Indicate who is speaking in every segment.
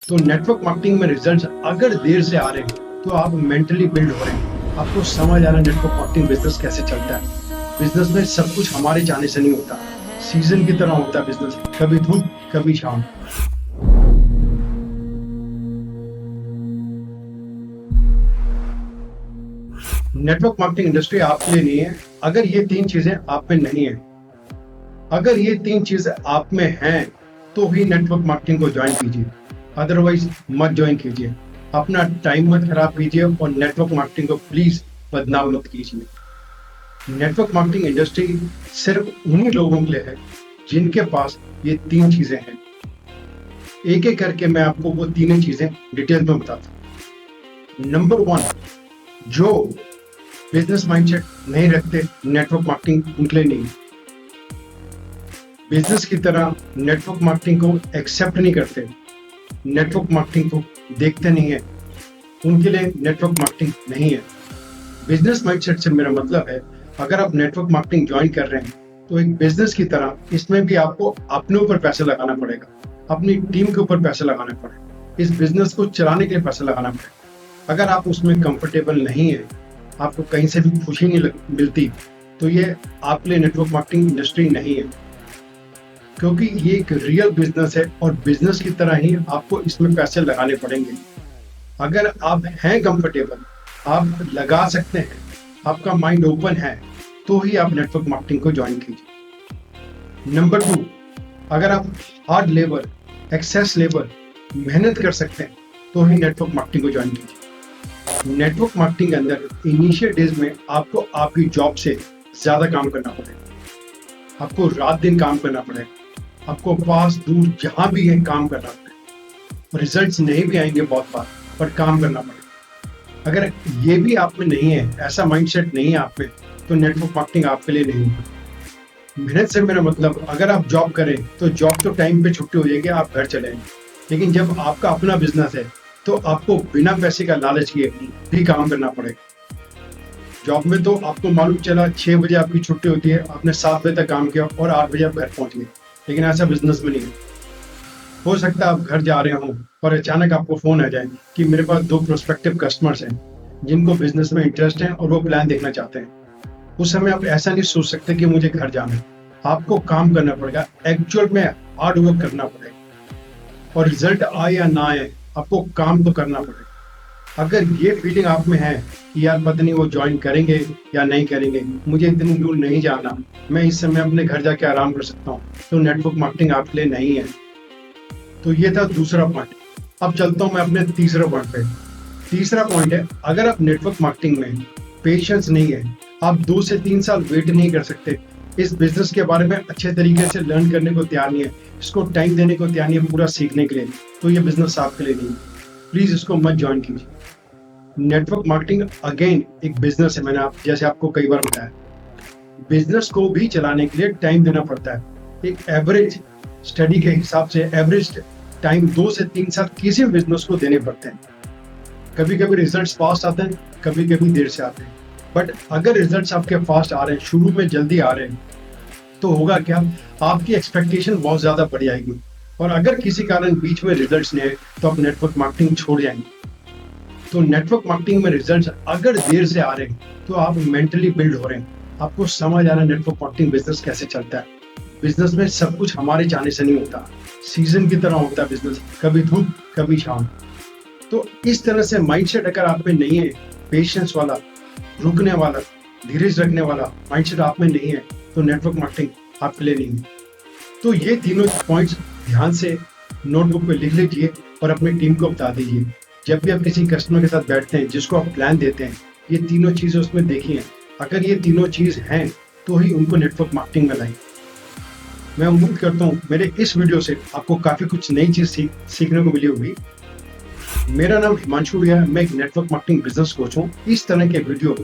Speaker 1: तो network marketing में results अगर देर से आ रहे हैं तो आप मेंटली बिल्ड हो रहे हैं, आपको समझ आ रहा है नेटवर्क मार्केटिंग बिजनेस कैसे चलता है। बिजनेस में सब कुछ हमारे चाहने से नहीं होता, सीजन की तरह होता है बिजनेस, कभी धूप कभी छांव। नेटवर्क मार्केटिंग इंडस्ट्री आपके लिए नहीं है अगर ये तीन चीजें आप में नहीं है। अगर ये तीन चीजें आप में हैं तो ही नेटवर्क मार्केटिंग को ज्वाइन कीजिए, अदरवाइज मत ज्वाइन कीजिए। अपना टाइम मत खराब कीजिए और नेटवर्क मार्केटिंग को प्लीज बदनाम मत कीजिए। नेटवर्क मार्केटिंग इंडस्ट्री सिर्फ उन्हीं लोगों के लिए है जिनके पास ये तीन चीजें हैं। एक एक करके मैं आपको वो तीनों चीजें डिटेल में बताता हूँ। नंबर 1, जो बिजनेस माइंडसेट नहीं रखते, नेटवर्क मार्केटिंग उनके लिए नहीं। बिजनेस की तरह नेटवर्क मार्केटिंग को एक्सेप्ट नहीं करते, नेटवर्क मार्केटिंग को देखते नहीं है, उनके लिए नेटवर्क मार्केटिंग नहीं है। बिजनेस माइंडसेट से मेरा मतलब है, अगर आप नेटवर्क मार्केटिंग ज्वाइन कर रहे हैं तो एक बिजनेस की तरह इसमें भी आपको अपने ऊपर पैसे लगाना पड़ेगा, अपनी टीम के ऊपर पैसे लगाना पड़ेगा, इस बिजनेस को चलाने के लिए पैसे लगाना पड़ेगा। अगर आप उसमें कंफर्टेबल नहीं है, आपको कहीं से भी खुशी नहीं मिलती, तो ये आपके लिए नेटवर्क मार्केटिंग इंडस्ट्री नहीं है, क्योंकि ये एक रियल बिजनेस है और बिजनेस की तरह ही आपको इसमें पैसे लगाने पड़ेंगे। अगर आप हैं कंफर्टेबल, आप लगा सकते हैं, आपका माइंड ओपन है, तो ही आप नेटवर्क मार्केटिंग को ज्वाइन कीजिए। नंबर 2, अगर आप हार्ड लेबर, एक्सेस लेबर, मेहनत कर सकते हैं, तो ही नेटवर्क मार्केटिंग को ज्वाइन कीजिए। नेटवर्क मार्केटिंग के अंदर इनिशियल डेज में आपको आपकी जॉब से ज्यादा काम करना पड़ेगा, आपको रात दिन काम करना पड़ेगा, आपको पास दूर जहां भी है काम करना पड़ेगा। रिजल्ट्स नहीं भी आएंगे बहुत बार, पर काम करना पड़ेगा। अगर ये भी आप में नहीं है, ऐसा माइंडसेट नहीं है आप में, तो नेटवर्क मार्केटिंग आपके लिए नहीं है। मेहनत से मेरा मतलब, अगर आप जॉब करें तो जॉब तो टाइम पे छुट्टी हो जाएगी, आप घर चले आएंगे। लेकिन जब आपका अपना बिजनेस है तो आपको बिना पैसे का लालच किए भी काम करना पड़ेगा। जॉब में तो आपको मालूम चला 6 बजे आपकी छुट्टी होती है, आपने 7 बजे तक काम किया और 8 बजे आप घर पहुंच गए, लेकिन ऐसा बिजनेस में नहीं है। हो सकता है आप घर जा रहे हो और अचानक आपको फोन आ जाए कि मेरे पास 2 प्रोस्पेक्टिव कस्टमर्स हैं जिनको बिजनेस में इंटरेस्ट है और वो प्लान देखना चाहते हैं। उस समय आप ऐसा नहीं सोच सकते कि मुझे घर जाना है, आपको काम करना पड़ेगा, एक्चुअल में हार्ड वर्क करना पड़ेगा। और रिजल्ट आए या ना आए, आपको काम तो करना पड़ेगा। अगर ये फीलिंग आप में है कि यार पता नहीं वो ज्वाइन करेंगे या नहीं करेंगे, मुझे इतनी दूर नहीं जाना, मैं इस समय अपने घर जाके आराम कर सकता हूँ, तो नेटवर्क मार्केटिंग आपके लिए नहीं है। तो ये था दूसरा पॉइंट। अब चलता हूँ मैं अपने तीसरे पॉइंट पे। तीसरा पॉइंट है, अगर आप नेटवर्क मार्केटिंग में पेशेंस नहीं है, आप 2 से 3 साल वेट नहीं कर सकते, इस बिजनेस के बारे में अच्छे तरीके से लर्न करने को तैयार नहीं है, इसको टाइम देने को तैयार नहीं है पूरा सीखने के लिए, तो ये बिजनेस आपके लिए नहीं है। प्लीज इसको मत ज्वाइन कीजिए। नेटवर्क मार्केटिंग अगेन एक बिजनेस है, मैंने जैसे आपको कई बार बताया। बिजनेस को भी चलाने के लिए टाइम देना पड़ता है। एक एवरेज स्टडी के हिसाब से एवरेज टाइम 2 से 3 साल किसी बिजनेस को देने पड़ते हैं। कभी कभी रिजल्ट्स फास्ट आते हैं, कभी कभी देर से आते हैं, बट अगर रिजल्ट्स आपके फास्ट आ रहे हैं, शुरू में जल्दी आ रहे हैं, तो होगा क्या, आपकी एक्सपेक्टेशन बहुत ज्यादा बढ़ जाएगी। और अगर किसी कारण बीच में रिजल्ट्स नहीं आए तो आप नेटवर्क मार्केटिंग छोड़ जाएंगे। तो नेटवर्क मार्केटिंग में रिजल्ट्स अगर देर से आ रहे हैं तो आप मेंटली बिल्ड हो रहे हैं, आपको समझ आ रहा है नेटवर्क मार्केटिंग बिजनेस कैसे चलता है। बिजनेस में सब कुछ हमारे चाहने से नहीं होता, सीजन की तरह होता है बिजनेस, कभी धूप कभी छांव। तो इस तरह से माइंडसेट अगर आप में नहीं है, पेशेंस वाला, रुकने वाला, धीरज रखने वाला माइंडसेट आप में नहीं है, तो नेटवर्क मार्केटिंग आपके लिए नहीं है। तो ये तीनों पॉइंट्स ध्यान से नोटबुक पे लिख लीजिए और अपनी टीम को बता दीजिए। जब भी आप किसी कस्टमर के साथ बैठते हैं, जिसको आप प्लान देते हैं, ये तीनों चीजें उसमें देखिए। अगर ये तीनों चीज हैं तो ही उनको नेटवर्क मार्केटिंग में लाएं। मैं उम्मीद करता हूँ मेरे इस वीडियो से आपको काफी कुछ नई चीज सीखने को मिली होगी। मेरा नाम हिमांशु है, मैं एक नेटवर्क मार्केटिंग बिजनेस कोच हूँ। इस तरह के वीडियो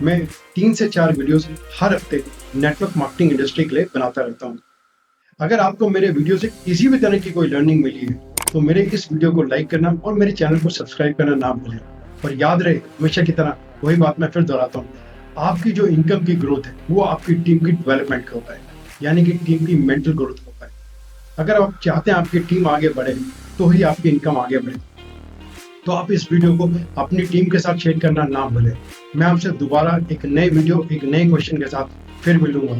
Speaker 1: मैं 3 से 4 वीडियोस हर हफ्ते नेटवर्क मार्केटिंग इंडस्ट्री के लिए बनाता रहता हूँ। अगर आपको मेरे वीडियो से किसी भी तरह की कोई लर्निंग मिली है तो मेरे इस वीडियो को लाइक करना और मेरे चैनल को सब्सक्राइब करना ना भूलें। और याद रहे, हमेशा की तरह वही बात मैं फिर दोहराता हूँ, आपकी जो इनकम की ग्रोथ है वो आपकी टीम की डेवलपमेंट का है, यानी कि टीम की मेंटल ग्रोथ होता है। अगर आप चाहते हैं आपकी टीम आगे बढ़े तो ही आपकी इनकम आगे बढ़े। तो आप इस वीडियो को अपनी टीम के साथ शेयर करना ना भूलें। मैं आपसे दोबारा एक नए वीडियो, एक नए क्वेश्चन के साथ फिर मिलूंगा।